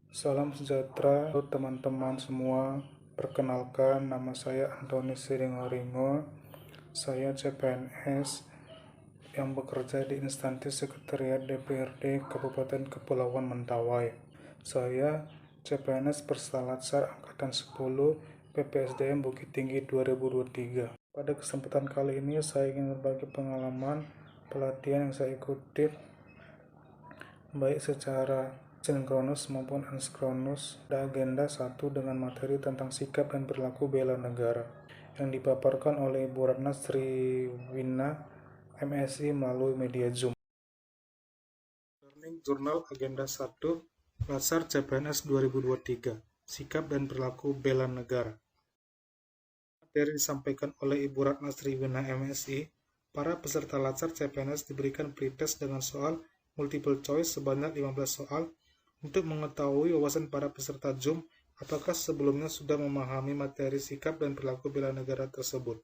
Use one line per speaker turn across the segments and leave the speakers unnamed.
Salam sejahtera teman-teman semua. Perkenalkan, nama saya Antoni Siringoringo. Saya CPNS yang bekerja di instansi Sekretariat DPRD Kabupaten Kepulauan Mentawai. Saya CPNS Persalatsar Angkatan 10 PPSDM Bukit Tinggi 2023. Pada kesempatan kali ini saya ingin berbagi pengalaman pelatihan yang saya ikuti baik secara sinkronus maupun asinkronus. Ada agenda 1 dengan materi tentang sikap dan perilaku bela negara yang dipaparkan oleh Ibu Ratna Sriwina MSI melalui media Zoom. Learning Journal Agenda 1 Latsar CPNS 2023 Sikap dan Perilaku Bela Negara. Materi disampaikan oleh Ibu Ratna Sriwina MSI. Para peserta Latsar CPNS diberikan pretest dengan soal multiple choice sebanyak 15 soal untuk mengetahui wawasan para peserta Zoom apakah sebelumnya sudah memahami materi sikap dan perilaku bela negara tersebut.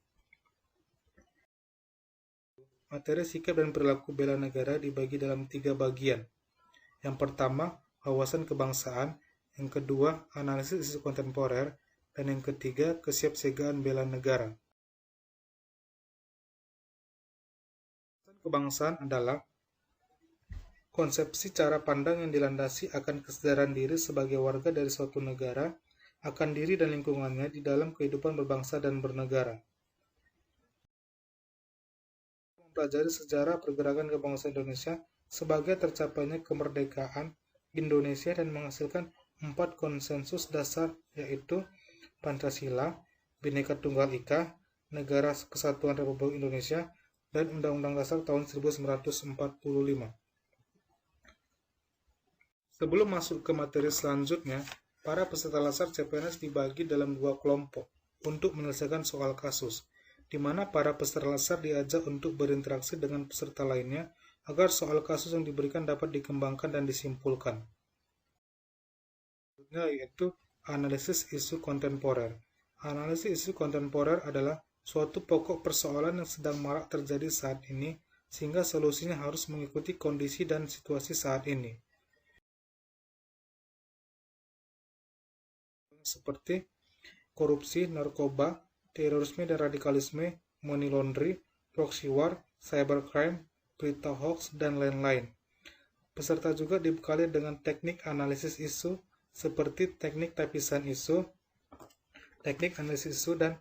Materi sikap dan perilaku bela negara dibagi dalam 3 bagian. Yang pertama, wawasan kebangsaan, yang kedua, analisis isu kontemporer, dan yang ketiga, kesiapsiagaan bela negara. Kebangsaan adalah konsepsi cara pandang yang dilandasi akan kesadaran diri sebagai warga dari suatu negara, akan diri dan lingkungannya di dalam kehidupan berbangsa dan bernegara. Mempelajari sejarah pergerakan kebangsaan Indonesia sebagai tercapainya kemerdekaan Indonesia dan menghasilkan 4 konsensus dasar, yaitu Pancasila, Bhinneka Tunggal Ika, Negara Kesatuan Republik Indonesia, dan Undang-Undang Dasar tahun 1945. Sebelum masuk ke materi selanjutnya, para peserta Latsar CPNS dibagi dalam 2 kelompok untuk menyelesaikan soal kasus, di mana para peserta Latsar diajak untuk berinteraksi dengan peserta lainnya agar soal kasus yang diberikan dapat dikembangkan dan disimpulkan. Selanjutnya yaitu analisis isu kontemporer. Analisis isu kontemporer adalah suatu pokok persoalan yang sedang marak terjadi saat ini, sehingga solusinya harus mengikuti kondisi dan situasi saat ini. Seperti korupsi, narkoba, terorisme dan radikalisme, money laundry, proxy war, cybercrime, berita hoax, dan lain-lain. Peserta juga dibekali dengan teknik analisis isu seperti teknik tapisan isu, teknik analisis isu, dan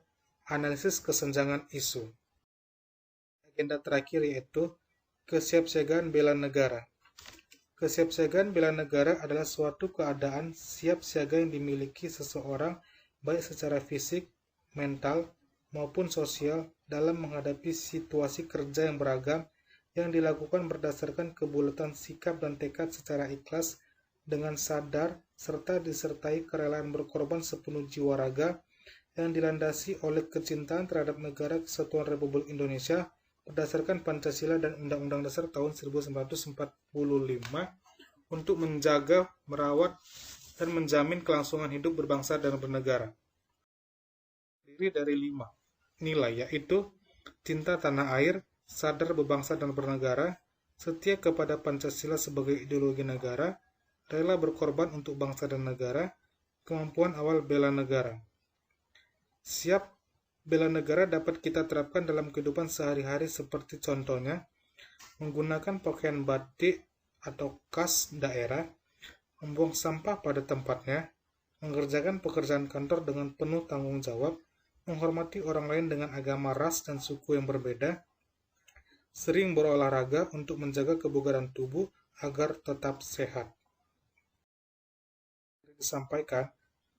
analisis kesenjangan isu. Agenda terakhir yaitu kesiapsiagaan bela negara. Kesiapsiagaan bela negara adalah suatu keadaan siap siaga yang dimiliki seseorang baik secara fisik, mental, maupun sosial dalam menghadapi situasi kerja yang beragam yang dilakukan berdasarkan kebulatan sikap dan tekad secara ikhlas dengan sadar serta disertai kerelaan berkorban sepenuh jiwa raga yang dilandasi oleh kecintaan terhadap Negara Kesatuan Republik Indonesia berdasarkan Pancasila dan Undang-Undang Dasar tahun 1945 untuk menjaga, merawat, dan menjamin kelangsungan hidup berbangsa dan bernegara. Terdiri dari 5 nilai, yaitu cinta tanah air, sadar berbangsa dan bernegara, setia kepada Pancasila sebagai ideologi negara, rela berkorban untuk bangsa dan negara, kemampuan awal bela negara. Siap bela negara dapat kita terapkan dalam kehidupan sehari-hari seperti contohnya, menggunakan pakaian batik atau khas daerah, membuang sampah pada tempatnya, mengerjakan pekerjaan kantor dengan penuh tanggung jawab, menghormati orang lain dengan agama, ras, dan suku yang berbeda, sering berolahraga untuk menjaga kebugaran tubuh agar tetap sehat. Disampaikan,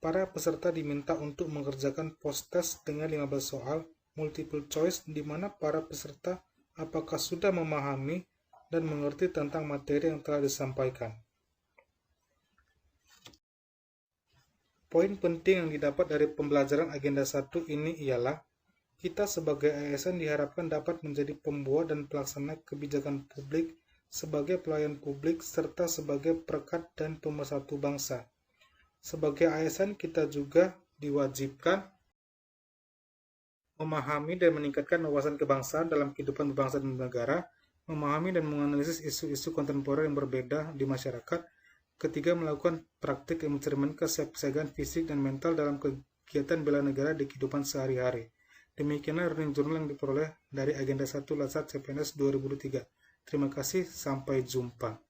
para peserta diminta untuk mengerjakan post-test dengan 15 soal multiple choice di mana para peserta apakah sudah memahami dan mengerti tentang materi yang telah disampaikan. Poin penting yang didapat dari pembelajaran agenda 1 ini ialah kita sebagai ASN diharapkan dapat menjadi pembuat dan pelaksana kebijakan publik sebagai pelayan publik serta sebagai perekat dan pemersatu bangsa. Sebagai ASN kita juga diwajibkan memahami dan meningkatkan wawasan kebangsaan dalam kehidupan berbangsa dan bernegara, memahami dan menganalisis isu-isu kontemporer yang berbeda di masyarakat, Ketiga, melakukan praktik yang mencerminkan kesiapsiagaan fisik dan mental dalam kegiatan bela negara di kehidupan sehari-hari. Demikianlah Learning Journal yang diperoleh dari Agenda 1 Latsat CPNS 2003. Terima kasih, sampai jumpa.